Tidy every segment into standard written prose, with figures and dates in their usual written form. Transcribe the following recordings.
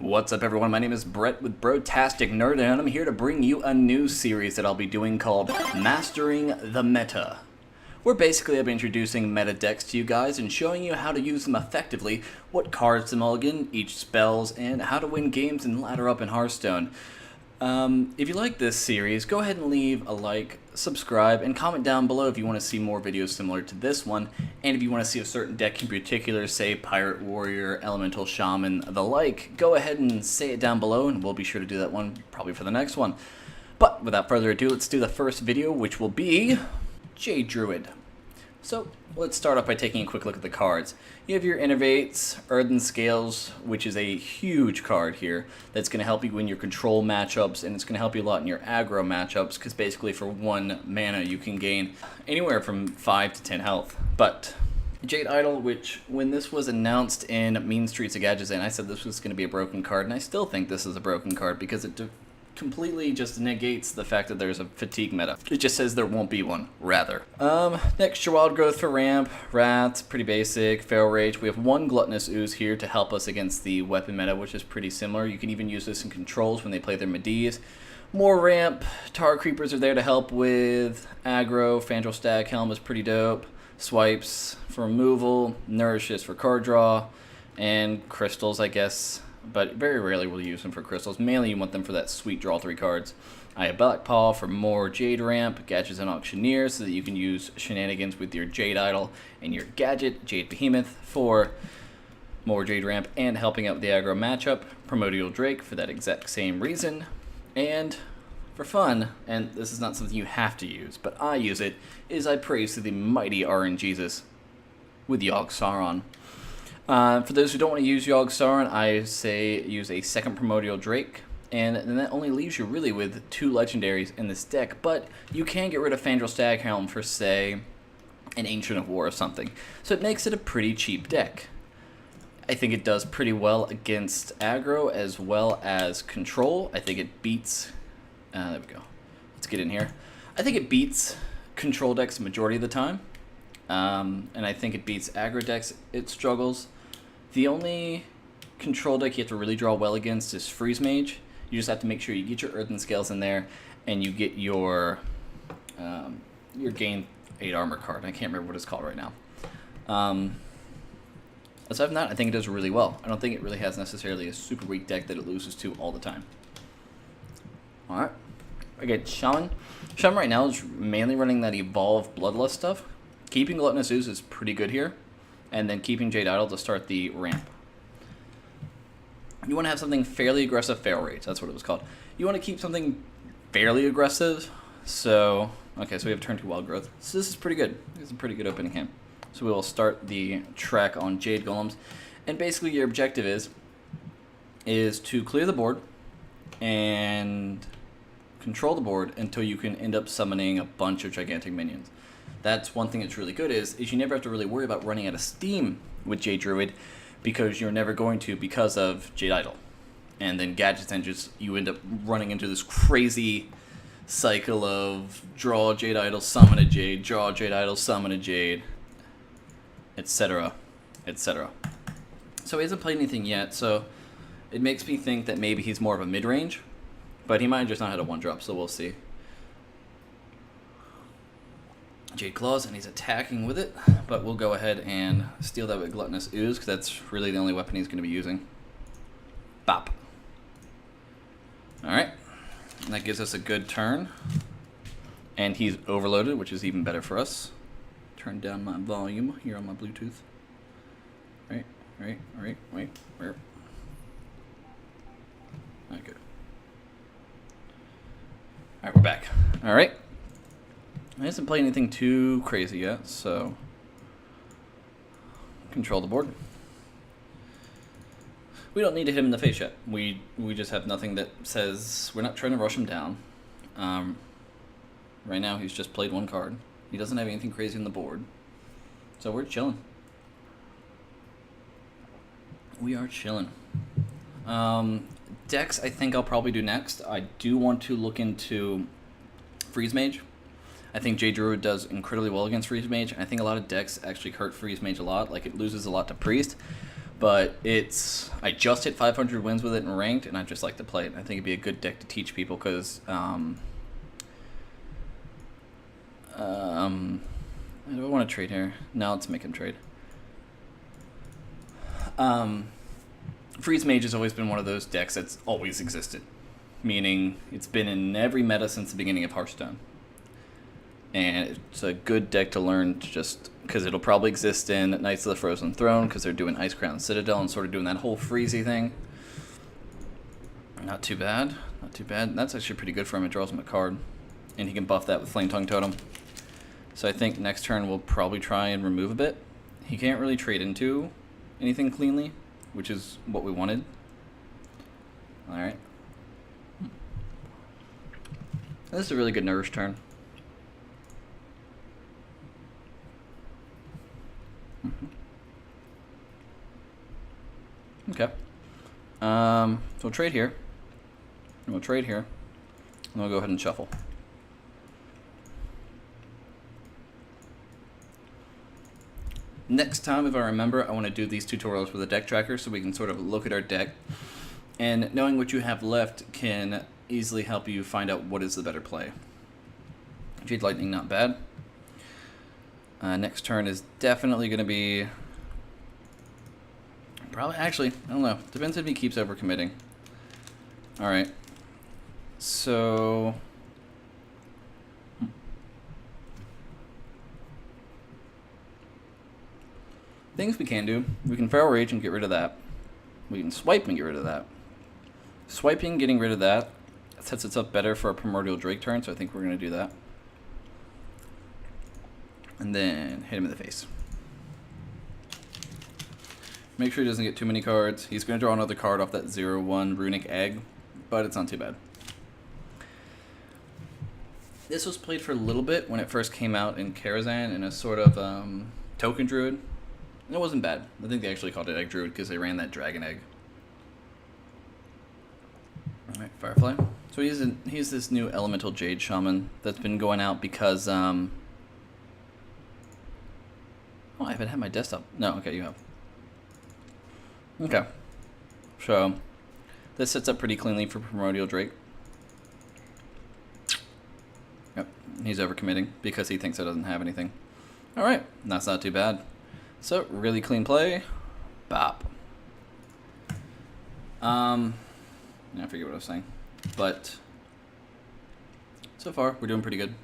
What's up, everyone? My name is Brett with Brotasticnerdom, and I'm here to bring you a new series that I'll be doing called Mastering the Meta. Where basically I'll be introducing meta decks to you guys and showing you how to use them effectively, what cards to mulligan, each spells, and how to win games and ladder up in Hearthstone. If you like this series, go ahead and leave a like, subscribe, and comment down below if you want to see more videos similar to this one, and if you want to see a certain deck in particular, say Pirate Warrior, Elemental Shaman, the like, go ahead and say it down below, and we'll be sure to do that one probably for the next one. But without further ado, let's do the first video, which will be Jade Druid. So let's start off by taking a quick look at the cards. You have your Innervates, Earthen Scales, which is a huge card here that's going to help you win your control matchups, and it's going to help you a lot in your aggro matchups, because basically for 1 mana you can gain anywhere from 5 to 10 health. But Jade Idol, which when this was announced in Mean Streets of Gadgetzan, I said this was going to be a broken card, and I still think this is a broken card because it completely just negates the fact that there's a fatigue meta. It just says there won't be one, rather. Next, your Wild Growth for ramp, Wrath, pretty basic, Feral Rage. We have 1 Gluttonous Ooze here to help us against the weapon meta, which is pretty similar. You can even use this in controls when they play their Medivh. More ramp, Tar Creepers are there to help with aggro, Fandral Staghelm is pretty dope, Swipes for removal, Nourish is for card draw, and Crystals, I guess. But very rarely will you use them for crystals. Mainly you want them for that sweet draw 3 cards. I have Blackpaw for more Jade ramp, Gadgetzan Auctioneer so that you can use shenanigans with your Jade Idol, and your Gadget, Jade Behemoth, for more Jade ramp and helping out with the aggro matchup. Primordial Drake for that exact same reason. And for fun, and this is not something you have to use, but I use it, is I praise to the mighty RNGesus with Yogg-Saron. For those who don't want to use Yogg-Saron, I say use a second Primordial Drake, and then that only leaves you really with 2 legendaries in this deck, but you can get rid of Fandral Staghelm for, say, an Ancient of War or something, so it makes it a pretty cheap deck. I think it does pretty well against aggro as well as control. I think it beats, there we go, let's get in here. I think it beats control decks the majority of the time, and I think it beats aggro decks. It struggles. The only control deck you have to really draw well against is Freeze Mage. You just have to make sure you get your Earthen Scales in there, and you get your gain 8 armor card. I can't remember what it's called right now. Aside from that, I think it does really well. I don't think it really has necessarily a super weak deck that it loses to all the time. Alright. Okay, Shaman. Shaman right now is mainly running that Evolve Bloodlust stuff. Keeping Gluttonous Ooze is pretty good here, and then keeping Jade Idol to start the ramp. You want to have something fairly aggressive, Feral Rage, that's what it was called. You want to keep something fairly aggressive, so, okay, so we have turn 2 Wild Growth. So this is pretty good. This is a pretty good opening hand. So we will start the track on Jade Golems, and basically your objective is to clear the board and control the board until you can end up summoning a bunch of gigantic minions. That's one thing that's really good is you never have to really worry about running out of steam with Jade Druid, because you're never going to because of Jade Idol. And then Gadgetzan, just you end up running into this crazy cycle of draw Jade Idol, summon a Jade, draw Jade Idol, summon a Jade, etc., etc. So he hasn't played anything yet, so it makes me think that maybe he's more of a mid-range, but he might have just not had a 1-drop, so we'll see. Jade Claws, and he's attacking with it, but we'll go ahead and steal that with Gluttonous Ooze, because that's really the only weapon he's going to be using. Bop. Alright, and that gives us a good turn, and he's overloaded, which is even better for us. Turn down my volume here on my Bluetooth. Right. Alright, good. Alright, we're back. Alright. He hasn't played anything too crazy yet, so control the board. We don't need to hit him in the face yet. We just have nothing that says we're not trying to rush him down. Right now he's just played 1 card. He doesn't have anything crazy on the board, so we're chilling. We are chilling. Decks I think I'll probably do next. I do want to look into Freeze Mage. I think Jade Druid does incredibly well against Freeze Mage. I think a lot of decks actually hurt Freeze Mage a lot, like it loses a lot to Priest. But I just hit 500 wins with it in ranked, and I just like to play it. I think it'd be a good deck to teach people because do I want to trade here? No, let's make him trade. Freeze Mage has always been one of those decks that's always existed, meaning it's been in every meta since the beginning of Hearthstone. And it's a good deck to learn just because it'll probably exist in Knights of the Frozen Throne because they're doing Ice Crown Citadel and sort of doing that whole freezy thing. Not too bad. Not too bad. That's actually pretty good for him. It draws him a card. And he can buff that with Flame Tongue Totem. So I think next turn we'll probably try and remove a bit. He can't really trade into anything cleanly, which is what we wanted. Alright. This is a really good Nourish turn. Okay. So we'll trade here. And we'll trade here. And we'll go ahead and shuffle. Next time, if I remember, I want to do these tutorials with a deck tracker so we can sort of look at our deck. And knowing what you have left can easily help you find out what is the better play. Jade Lightning, not bad. Next turn is definitely going to be... Probably, actually, I don't know. Depends if he keeps overcommitting. Alright. So... Things we can do. We can Feral Rage and get rid of that. We can Swipe and get rid of that. Swiping, getting rid of that, sets us up better for a Primordial Drake turn, so I think we're going to do that. And then hit him in the face. Make sure he doesn't get too many cards. He's going to draw another card off that 0/1 Runic Egg, but it's not too bad. This was played for a little bit when it first came out in Karazhan in a sort of token druid. And it wasn't bad. I think they actually called it Egg Druid because they ran that dragon egg. Alright, Firefly. So he's this new Elemental Jade Shaman that's been going out because... Oh, I haven't had my desktop. No, okay, you have. Okay. So, this sets up pretty cleanly for Primordial Drake. Yep, he's overcommitting because he thinks it doesn't have anything. Alright, that's not too bad. So, really clean play. Bop. I forget what I was saying. But, so far, we're doing pretty good.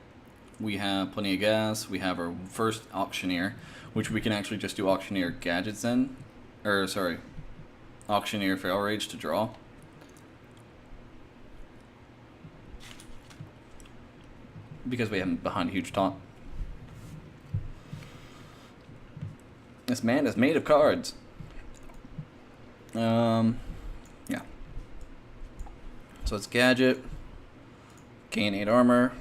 We have plenty of gas. We have our first Auctioneer, which we can actually just do Auctioneer Gadgetzan. Or, sorry, Auctioneer Feral Rage to draw. Because we have him behind a huge taunt. This man is made of cards. Yeah. So it's Gadget. Gain 8 armor.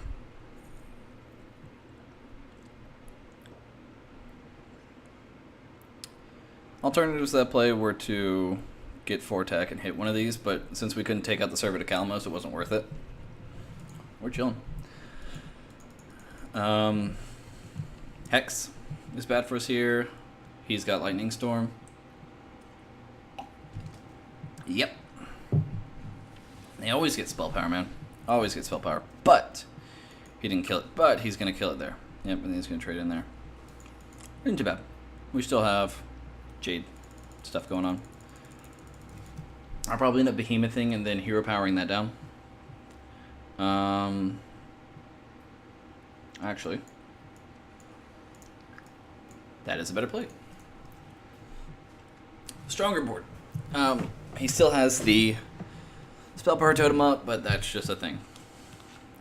Alternatives to that play were to get 4 attack and hit one of these, but since we couldn't take out the server to Calamos, it wasn't worth it. We're chilling. Hex is bad for us here. He's got Lightning Storm. Yep. They always get spell power, man. Always get spell power. But he didn't kill it. But he's going to kill it there. Yep, and he's going to trade in there. Isn't too bad. We still have Jade stuff going on. I'll probably end up Behemothing and then hero powering that down. Actually, that is a better play. Stronger board. He still has the spell power totem up, but that's just a thing.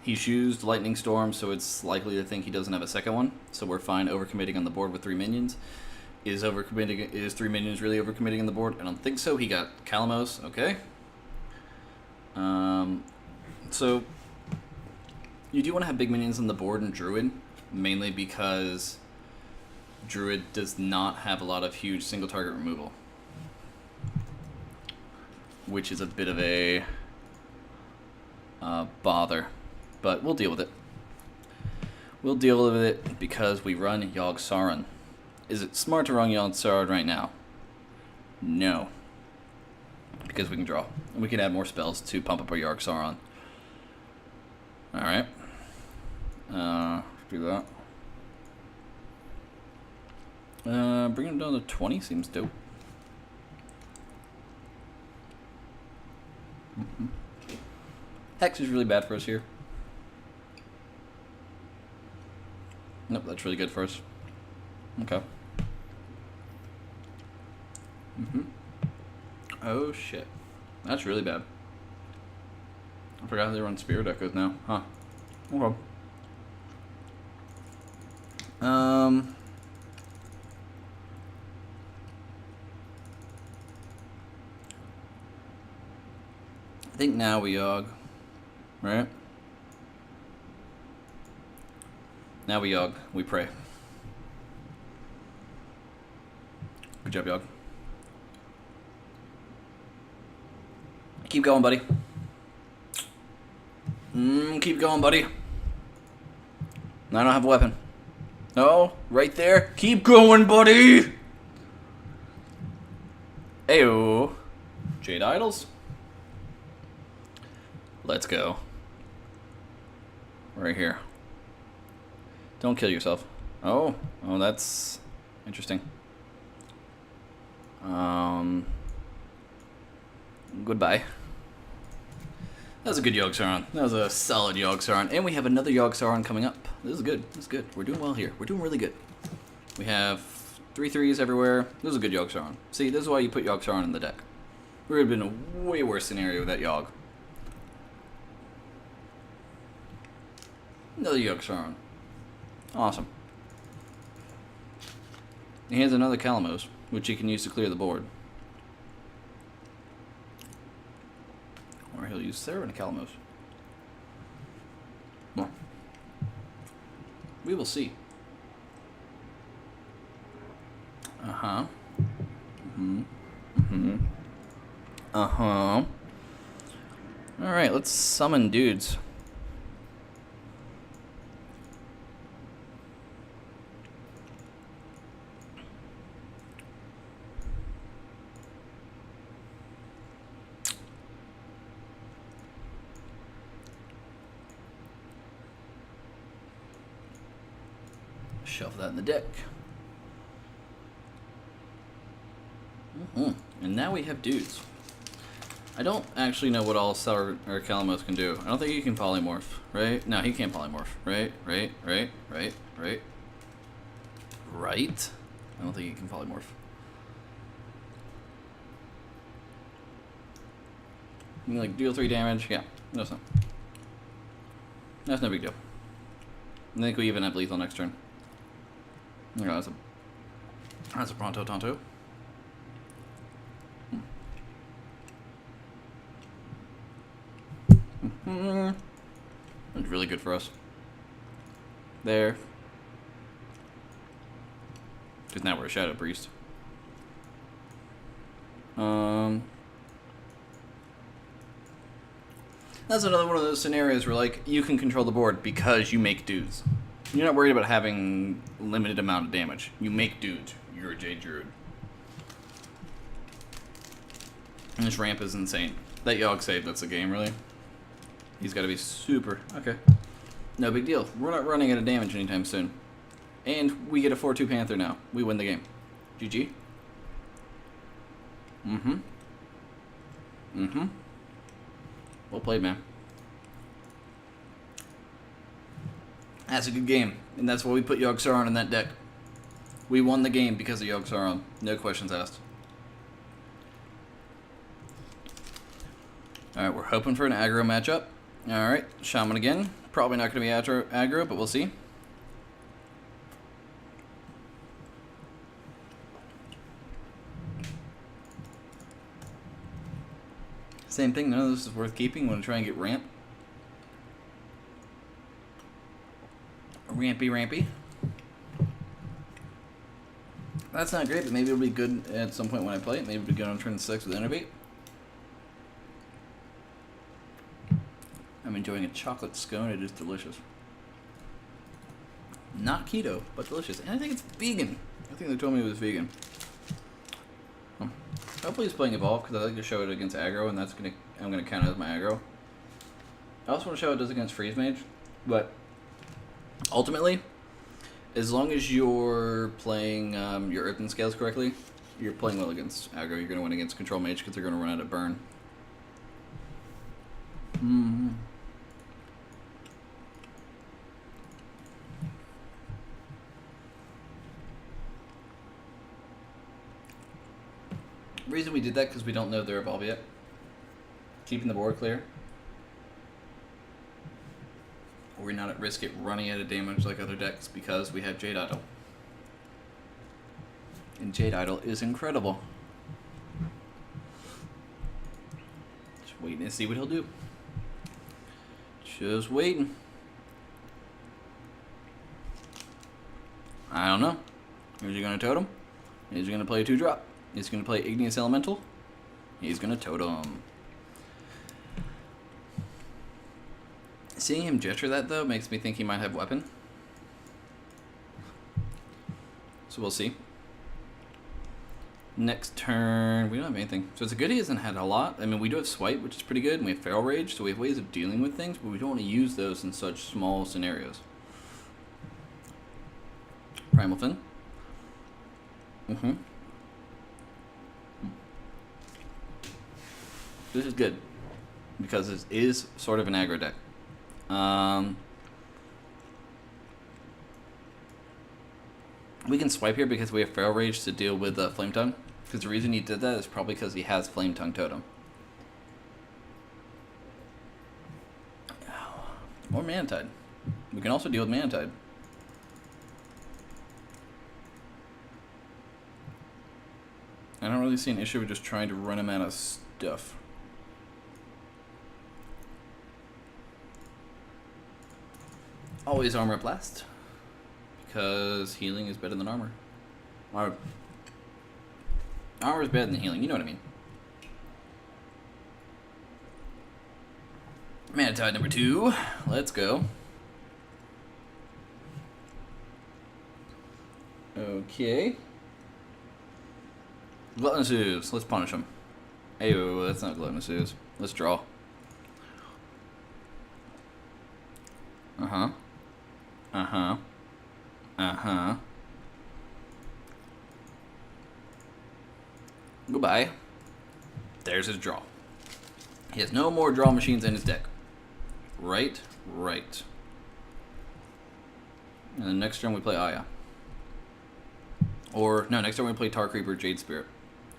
He's used Lightning Storm, so it's likely to think he doesn't have a second one. So we're fine overcommitting on the board with 3 minions. Is 3 minions really overcommitting on the board? I don't think so. He got Calamos, okay. So you do want to have big minions on the board in Druid, mainly because Druid does not have a lot of huge single target removal, which is a bit of a bother, but we'll deal with it. We'll deal with it because we run Yogg-Saron. Is it smart to run Yogg-Saron right now? No. Because we can draw. And we can add more spells to pump up our Yogg-Saron. Alright. Do that. Bringing it down to 20 seems dope. Hex is really bad for us here. Nope, that's really good for us. Okay. Oh shit. That's really bad. I forgot they run Spirit Echoes now. Huh. Okay. I think now we Yogg, right? Now we Yogg, we pray. Good job, Yogg. Keep going, buddy. Keep going, buddy. I don't have a weapon. No, right there. Keep going, buddy. Ayo. Jade Idols. Let's go. Right here. Don't kill yourself. Oh, that's interesting. Goodbye. That was a good Yogg-Saron. That was a solid Yogg-Saron. And we have another Yogg-Saron coming up. This is good. This is good. We're doing well here. We're doing really good. We have 3 3s everywhere. This is a good Yogg-Saron. See, this is why you put Yogg-Saron in the deck. We would have been a way worse scenario with that Yogg. Another Yogg-Saron. Awesome. He has another Calamos, which he can use to clear the board. Or he'll use Sarah and a Calamos. Well, we will see. Uh-huh. Uh-huh. Alright, let's summon dudes. Shuffle that in the deck. And now we have dudes. I don't actually know what all Sour or Calamos can do. I don't think he can polymorph, right? No, he can't polymorph. Right? Right? I don't think he can polymorph. You can, like, deal 3 damage? Yeah. That's no big deal. I think we even have lethal next turn. Yeah, that's a Pronto Tonto. That's really good for us. There. Because now we're a Shadow Priest. That's another one of those scenarios where, like, you can control the board because you make dudes. You're not worried about having limited amount of damage. You make dudes. You're a Jade Druid. And this ramp is insane. That Yogg save, that's the game, really. He's got to be super... Okay. No big deal. We're not running out of damage anytime soon. And we get a 4-2 Panther now. We win the game. GG. Well played, man. That's a good game. And that's why we put Yogg-Saron in that deck. We won the game because of Yogg-Saron. No questions asked. Alright, we're hoping for an aggro matchup. Alright, Shaman again. Probably not going to be aggro, but we'll see. Same thing, none of this is worth keeping. Want to try and get ramp. Rampy. That's not great, but maybe it'll be good at some point when I play it. Maybe it'll be good on turn 6 with Innervate. I'm enjoying a chocolate scone. It is delicious. Not keto, but delicious. And I think it's vegan. I think they told me it was vegan. Hopefully he's playing Evolve, because I like to show it against aggro, and I'm gonna count it as my aggro. I also want to show it does against Freeze Mage, but ultimately, as long as you're playing your Earthen Scales correctly, you're playing well against aggro. You're going to win against Control Mage because they're going to run out of burn. The reason we did that because we don't know their Evolve yet. Keeping the board clear. We're not at risk at running out of damage like other decks because we have Jade Idol. And Jade Idol is incredible. Just waiting to see what he'll do. Just waiting. I don't know. Is he going to totem? Is he going to play a 2-drop? Is he going to play Igneous Elemental? He's going to totem. Seeing him gesture that, though, makes me think he might have weapon. So we'll see. Next turn, we don't have anything. So it's a good he hasn't had a lot. I mean, we do have Swipe, which is pretty good, and we have Feral Rage, so we have ways of dealing with things, but we don't want to use those in such small scenarios. Primal Fin. This is good, because this is sort of an aggro deck. We can swipe here because we have Feral Rage to deal with Flame Tongue. Because the reason he did that is probably because he has Flame Tongue Totem. Or Mana Tide. We can also deal with Mana Tide. I don't really see an issue with just trying to run him out of stuff. Always Armor Blast. Because healing is better than armor. Armor is better than healing, you know what I mean. Mana Tide number 2. Let's go. Okay. Gluttonous Ooze. Let's punish him. Ayo, that's not Gluttonous Ooze. Let's draw. Goodbye. There's his draw. He has no more draw machines in his deck. Right. And then next turn we play Aya. Or, no, next turn we play Tar Creeper Jade Spirit.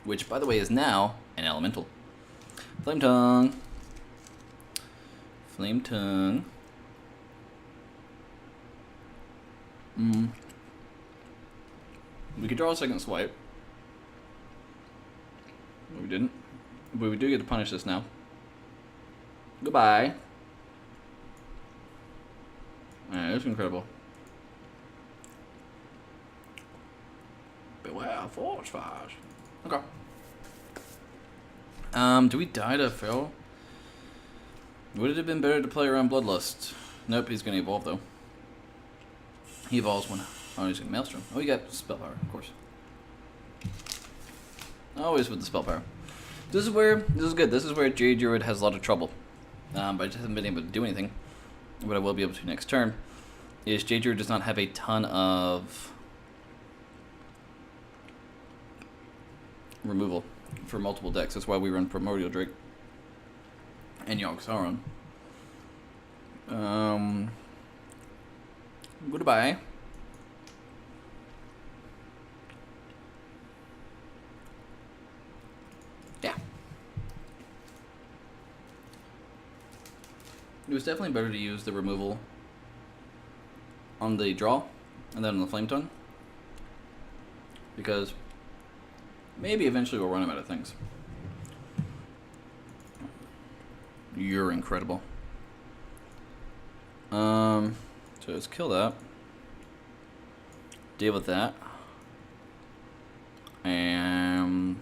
Which, by the way, is now an elemental. Flame Tongue. Flame Tongue. We could draw a second swipe. But we didn't. But we do get to punish this now. Goodbye. Yeah, it's incredible. Beware force fires. Okay. Do we die to Feral? Would it have been better to play around Bloodlust? Nope, he's gonna evolve though. He evolves when... Oh, he's gonna Maelstrom. Oh, you got Spell Power, of course. Always with the Spell Power. This is good. This is where Jade Druid has a lot of trouble. But I just haven't been able to do anything. But I will be able to next turn. Is Jade Druid does not have a ton of removal for multiple decks. That's why we run Primordial Drake and Yogg-Saron. Goodbye. Yeah. It was definitely better to use the removal on the draw and then on the Flame Tongue. Because maybe eventually we'll run him out of things. You're incredible. So let's kill that. Deal with that. And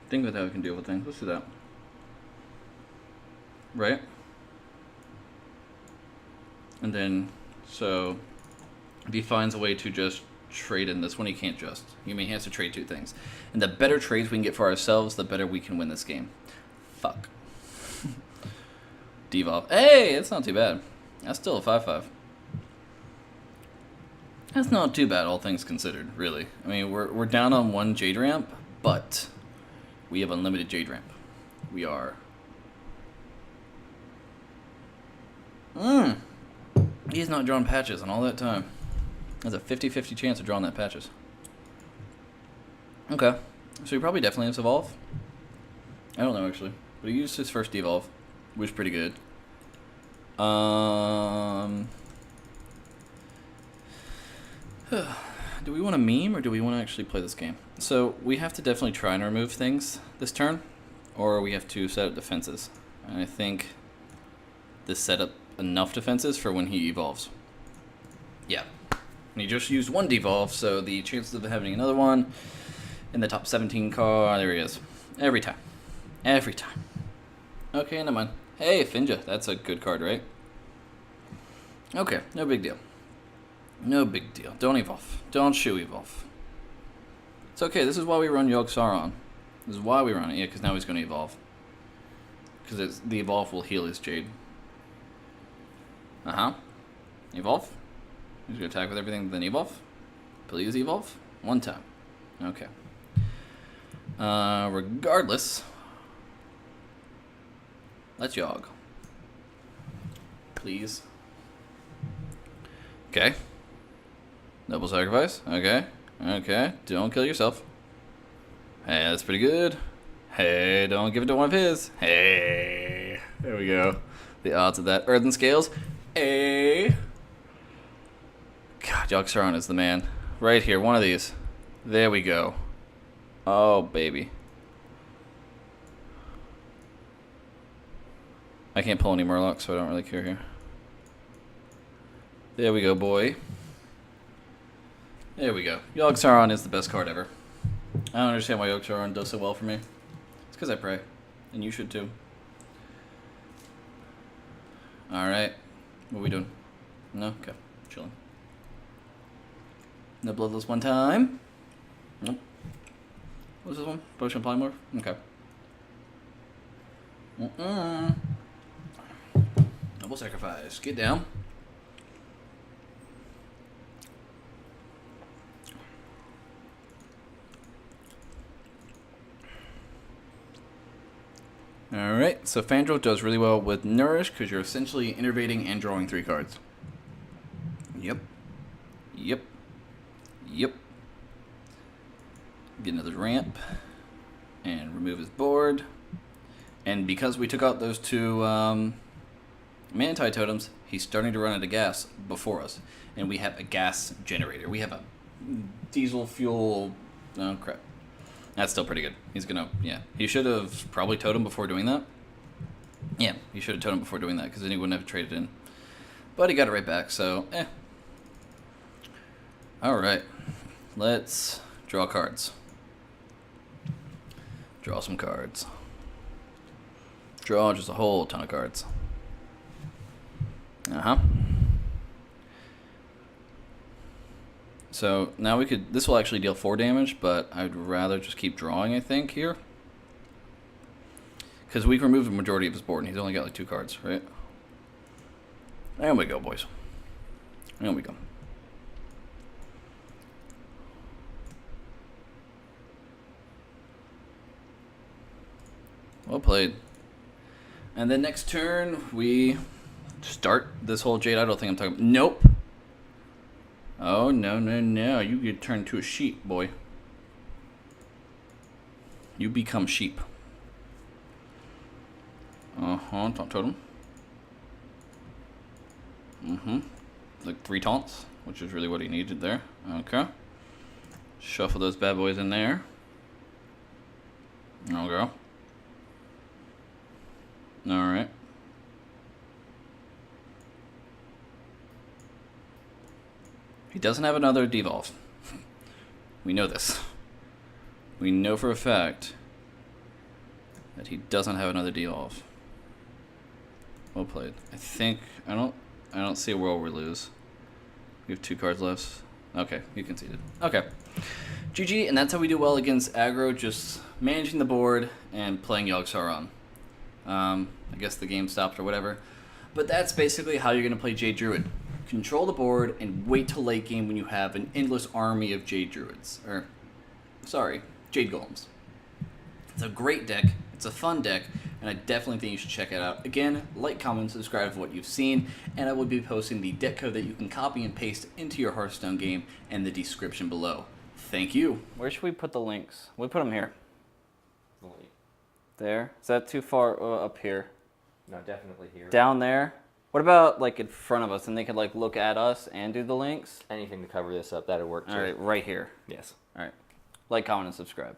think about how we can deal with things. Let's do that. Right? And then, so, if he finds a way to just trade in this one, he can't just. I mean, he has to trade 2 things. And the better trades we can get for ourselves, the better we can win this game. Fuck. Devolve. Hey, that's not too bad. That's still a 5/5. That's not too bad, all things considered, really. I mean, we're down on 1 Jade ramp, but we have unlimited Jade ramp. We are. He's not drawn patches in all that time. There's a 50-50 chance of drawing that patches. Okay. So he probably definitely has Evolve. I don't know, actually. But he used his first Devolve, which was pretty good. Do we want to meme, or do we want to actually play this game? So we have to definitely try and remove things this turn, or we have to set up defenses. And I think this set up enough defenses for when he evolves. Yeah. And he just used 1 devolve, so the chances of having another one in the top 17 card, there he is. Every time. Every time. Okay, never mind. Hey, Finja, that's a good card, right? Okay, no big deal. No big deal. Don't evolve. Don't shoe evolve. It's okay, this is why we run Yogg-Saron. This is why we run it, yeah, because now he's going to evolve. Because the evolve will heal his Jade. Evolve. He's going to attack with everything, then evolve. Please evolve. 1 time. Okay. Regardless, let's Yogg. Please. Okay. Double sacrifice. Okay. Okay. Don't kill yourself. Hey, that's pretty good. Hey, don't give it to one of his. Hey. There we go. The odds of that. Earthen Scales. Hey. God, Yogg-Saron is the man. Right here. One of these. There we go. Oh, baby. I can't pull any Murlocs, so I don't really care here. There we go, boy. There we go. Yogg-Saron is the best card ever. I don't understand why Yogg-Saron does so well for me. It's because I pray. And you should too. Alright. What are we doing? No? Okay. Chilling. No Bloodless 1 time. Nope. What's this one? Potion Polymorph? Okay. Double sacrifice. Get down. Alright, so Fandral does really well with Nourish because you're essentially innervating and drawing 3 cards. Yep. Yep. Yep. Get another ramp. And remove his board. And because we took out those 2 Manti totems, he's starting to run out of gas before us. And we have a gas generator. We have a diesel fuel... Oh, crap. That's still pretty good. He's gonna, yeah. He should have probably totem before doing that. Yeah, he should have totem before doing that, because then he wouldn't have traded in. But he got it right back, so, eh. Alright. Let's draw cards. Draw some cards. Draw just a whole ton of cards. So now we could, this will actually deal 4 damage, but I'd rather just keep drawing, I think, here. Because we removed the majority of his board, and he's only got like 2 cards, right? There we go, boys. There we go. Well played. And then next turn, we start this whole Jade Idol thing I'm talking about. Nope. Oh, no, no, no. You get turned to a sheep, boy. You become sheep. Taunt totem. Like 3 taunts, which is really what he needed there. Okay. Shuffle those bad boys in there. Okay. Alright. He doesn't have another devolve. We know this. We know for a fact that he doesn't have another devolve. Well played. I think, I don't I don't see a world we lose. We have 2 cards left. Okay, you conceded. Okay. GG, and that's how we do well against aggro, just managing the board and playing Yogg-Saron. I guess the game stopped or whatever. But that's basically how you're going to play Jade Druid. Control the board and wait till late game when you have an endless army of Jade Druids. Or, sorry, Jade Golems. It's a great deck. It's a fun deck, and I definitely think you should check it out. Again, like, comment, subscribe for what you've seen, and I will be posting the deck code that you can copy and paste into your Hearthstone game in the description below. Thank you. Where should we put the links? We put them here. There? Is that too far up here? No, definitely here. Down there? What about like in front of us, and they could like look at us and do the links? Anything to cover this up, that'd work too. All right, right here. Yes. All right. Like, comment, and subscribe.